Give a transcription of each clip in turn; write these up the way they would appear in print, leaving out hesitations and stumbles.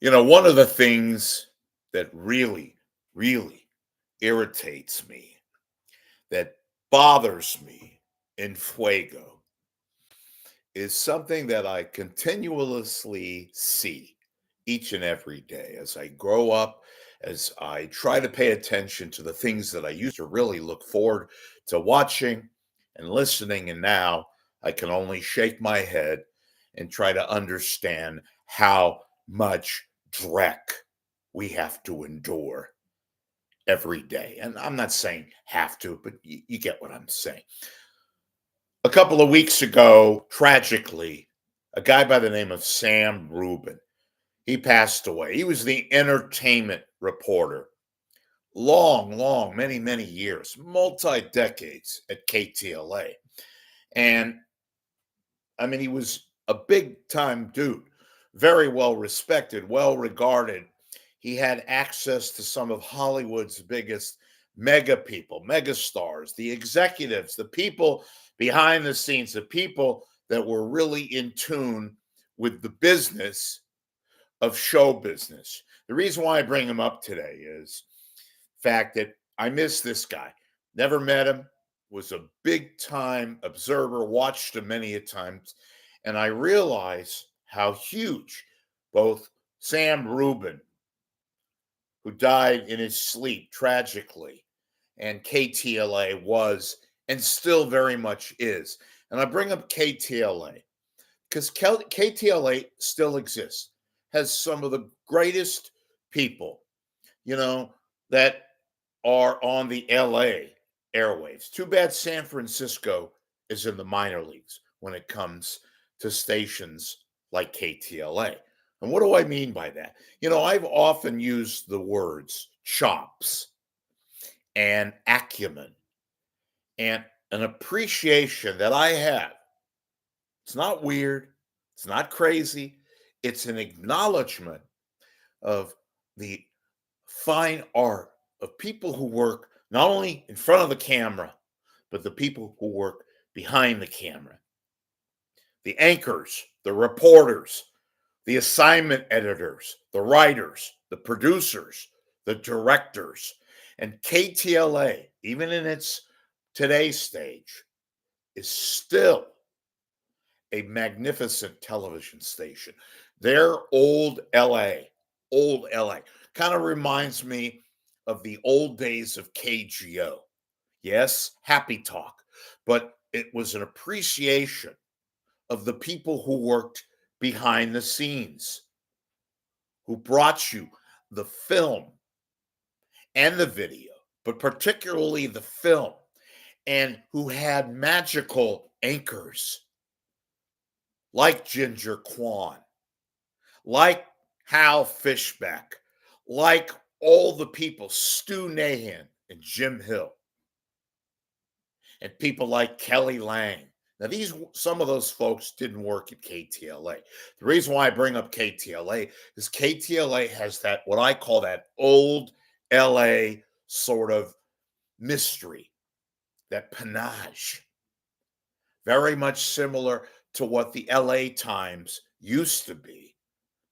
One of the things that really irritates me, that bothers me in Fuego, is something that I continuously see each and every day as I grow up, as I try to pay attention to the things that I used to really look forward to watching and listening. And now I can only shake my head and try to understand how much dreck we have to endure every day. And I'm not saying have to, but you get what I'm saying. A couple of weeks ago, tragically, a guy by the name of Sam Rubin, he passed away. He was the entertainment reporter, many years, multi decades at KTLA. And I mean, he was a big time dude, very well respected, well regarded. He had access to some of Hollywood's biggest mega people, mega stars, the executives, the people behind the scenes, the people that were really in tune with the business of show business. The reason why I bring him up today is the fact that I miss this guy. Never met him, was a big time observer, watched him many a times, and I realize how huge both Sam Rubin, who died in his sleep tragically, and KTLA was and still very much is. And I bring up KTLA because KTLA still exists, has some of the greatest people, you know, that are on the LA airwaves. Too bad San Francisco is in the minor leagues when it comes to stations like KTLA. And what do I mean by that? I've often used the words chops and acumen and an appreciation that I have. It's not weird, it's not crazy, it's an acknowledgement of the fine art of people who work not only in front of the camera, but the people who work behind the camera. The anchors, the reporters, the assignment editors, the writers, the producers, the directors. And KTLA, even in its today's stage, is still a magnificent television station. Their old LA, kind of reminds me of the old days of KGO. Yes, happy talk, but it was an appreciation of the people who worked behind the scenes, who brought you the film and the video, but particularly the film, and who had magical anchors like Ginger Kwan, like Hal Fishback, like all the people, Stu Nahan and Jim Hill, and people like Kelly Lang. Now, some of those folks didn't work at KTLA. The reason why I bring up KTLA is KTLA has that, what I call that old LA sort of mystery, that panache, very much similar to what the LA Times used to be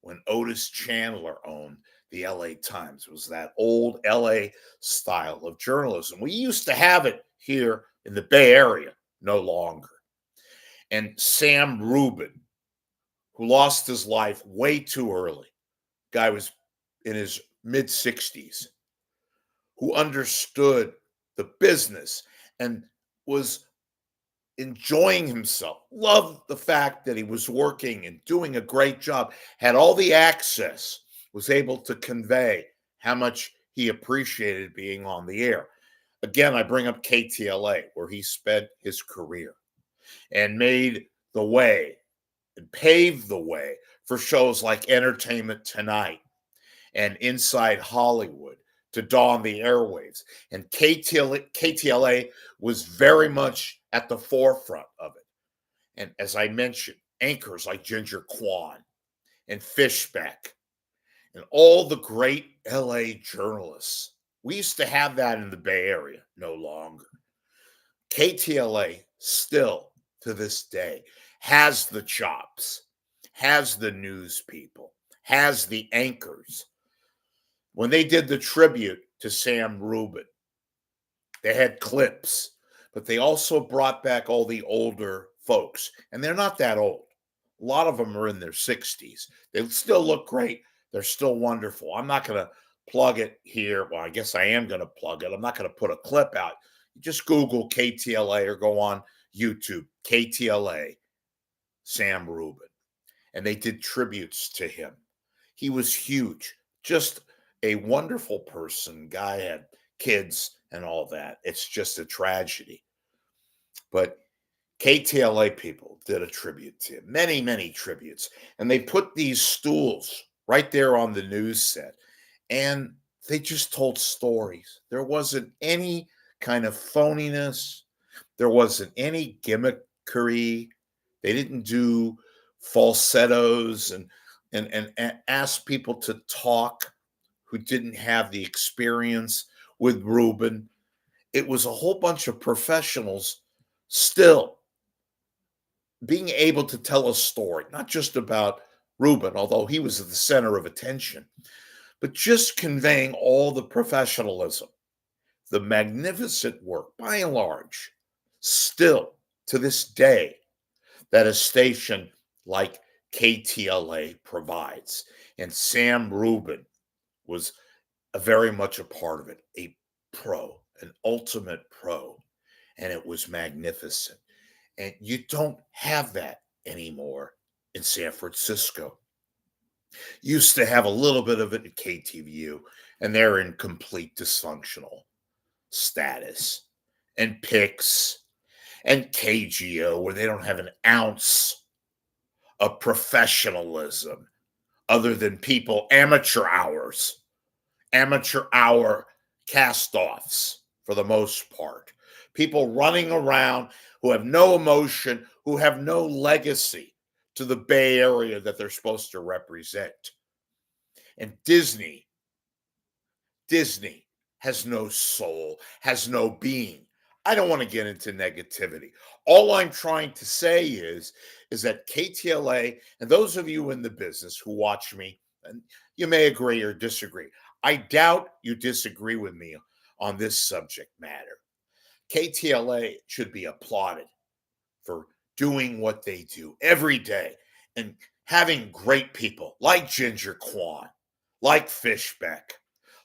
when Otis Chandler owned the LA Times. It was that old LA style of journalism. We used to have it here in the Bay Area, no longer. And Sam Rubin, who lost his life way too early, guy was in his mid 60s, who understood the business and was enjoying himself, loved the fact that he was working and doing a great job, had all the access, was able to convey how much he appreciated being on the air. Again, I bring up KTLA, where he spent his career and made the way and paved the way for shows like Entertainment Tonight and Inside Hollywood to dawn the airwaves. And KTLA was very much at the forefront of it. And as I mentioned, anchors like Ginger Kwan and Fishback and all the great LA journalists. We used to have that in the Bay Area, no longer. KTLA still to this day has the chops, has the news people, has the anchors. When they did the tribute to Sam Rubin, they had clips, but they also brought back all the older folks, and they're not that old. A lot of them are in their 60s. They still look great. They're still wonderful. I'm not going to plug it here. Well, I guess I am going to plug it. I'm not going to put a clip out. Just Google KTLA or go on YouTube, KTLA, Sam Rubin. And they did tributes to him. He was huge, just a wonderful person. Guy had kids and all that. It's just a tragedy. But KTLA people did a tribute to him, many, many tributes. And they put these stools right there on the news set. And they just told stories. There wasn't any kind of phoniness. There wasn't any gimmickry. They didn't do falsettos and ask people to talk who didn't have the experience with Rubin. It was a whole bunch of professionals still being able to tell a story, not just about Rubin, although he was at the center of attention, but just conveying all the professionalism, the magnificent work, by and large, still to this day, that a station like KTLA provides. And Sam Rubin was very much a part of it, a pro, an ultimate pro, and it was magnificent. And you don't have that anymore in San Francisco. Used to have a little bit of it at KTVU, and they're in complete dysfunctional status. And PIX and KGO, where they don't have an ounce of professionalism other than amateur hour cast offs for the most part. People running around who have no emotion, who have no legacy to the Bay Area that they're supposed to represent. And Disney has no soul, has no being. I don't want to get into negativity. All I'm trying to say is that KTLA, and those of you in the business who watch me, and you may agree or disagree. I doubt you disagree with me on this subject matter. KTLA should be applauded for doing what they do every day and having great people like Ginger Kwan, like Fishbeck,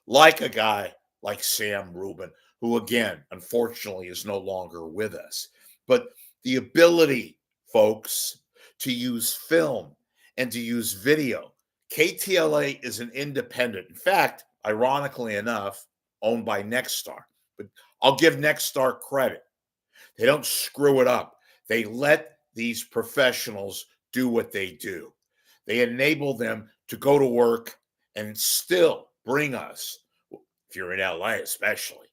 like a guy like Sam Rubin, who again, unfortunately, is no longer with us. But the ability, folks, to use film and to use video. KTLA is an independent, in fact, ironically enough, owned by Nexstar. But I'll give Nexstar credit. They don't screw it up. They let these professionals do what they do. They enable them to go to work and still bring us, if you're in LA especially,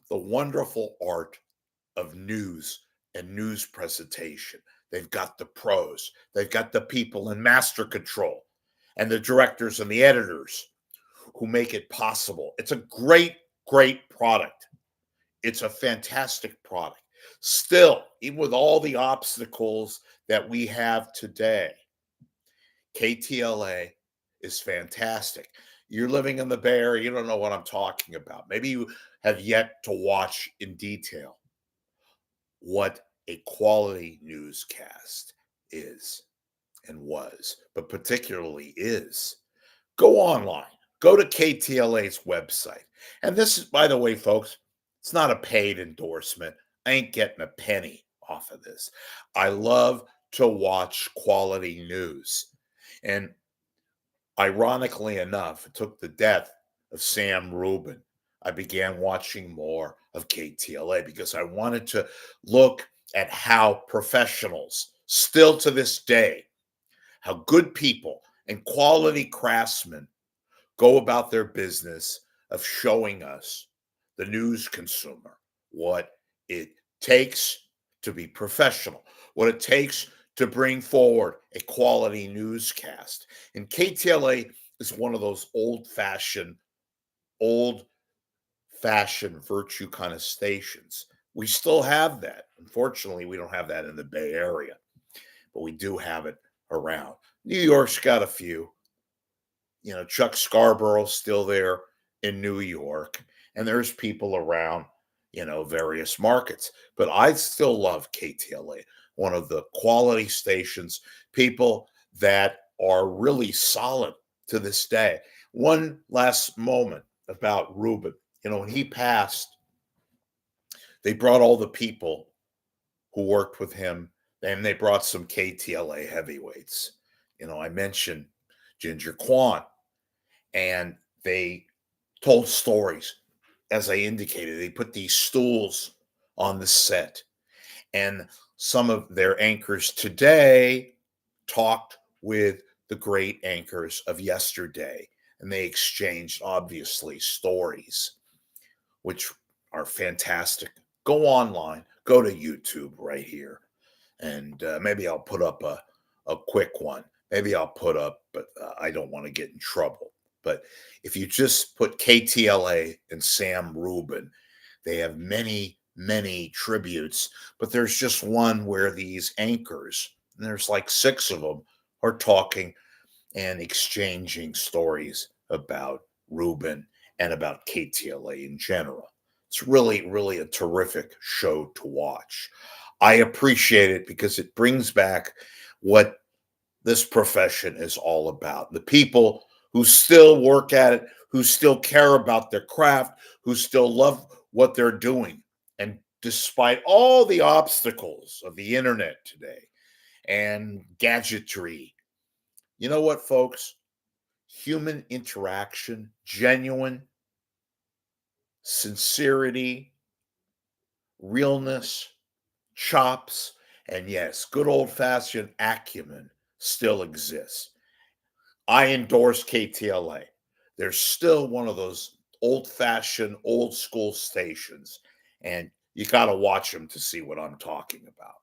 the wonderful art of news and news presentation. They've got the pros, they've got the people in master control, and the directors and the editors who make it possible. It's a great, great product. It's a fantastic product. Still, even with all the obstacles that we have today, KTLA is fantastic. You're living in the Bay Area, you don't know what I'm talking about. Maybe you have yet to watch in detail what a quality newscast is and was, but particularly is. Go online, go to KTLA's website. And this is, by the way, folks, it's not a paid endorsement. I ain't getting a penny off of this. I love to watch quality news. And ironically enough, it took the death of Sam Rubin. I began watching more of KTLA because I wanted to look at how professionals, still to this day, how good people and quality craftsmen go about their business of showing us, the news consumer, what it takes to be professional, what it takes to bring forward a quality newscast. And KTLA is one of those old-fashioned virtue kind of stations. We still have that. Unfortunately, we don't have that in the Bay Area, but we do have it around. New York's got a few. Chuck Scarborough's still there in New York, and there's people around, various markets. But I still love KTLA, one of the quality stations, people that are really solid to this day. One last moment about Rubin. When he passed, they brought all the people who worked with him, and they brought some KTLA heavyweights. I mentioned Ginger Kwan, and they told stories. As I indicated, they put these stools on the set, and some of their anchors today talked with the great anchors of yesterday, and they exchanged, obviously, stories, which are fantastic. Go online, go to YouTube right here, and maybe I'll put up a quick one. Maybe I'll put up, but I don't want to get in trouble. But if you just put KTLA and Sam Rubin, they have many, many tributes, but there's just one where these anchors, and there's like six of them, are talking and exchanging stories about Rubin and about KTLA in general. It's really, really a terrific show to watch. I appreciate it because it brings back what this profession is all about. The people who still work at it, who still care about their craft, who still love what they're doing. And despite all the obstacles of the internet today and gadgetry, you know what, folks? Human interaction, genuine sincerity, realness, chops, and yes, good old fashioned acumen still exists. I endorse KTLA. They're still one of those old fashioned, old school stations, and you got to watch them to see what I'm talking about.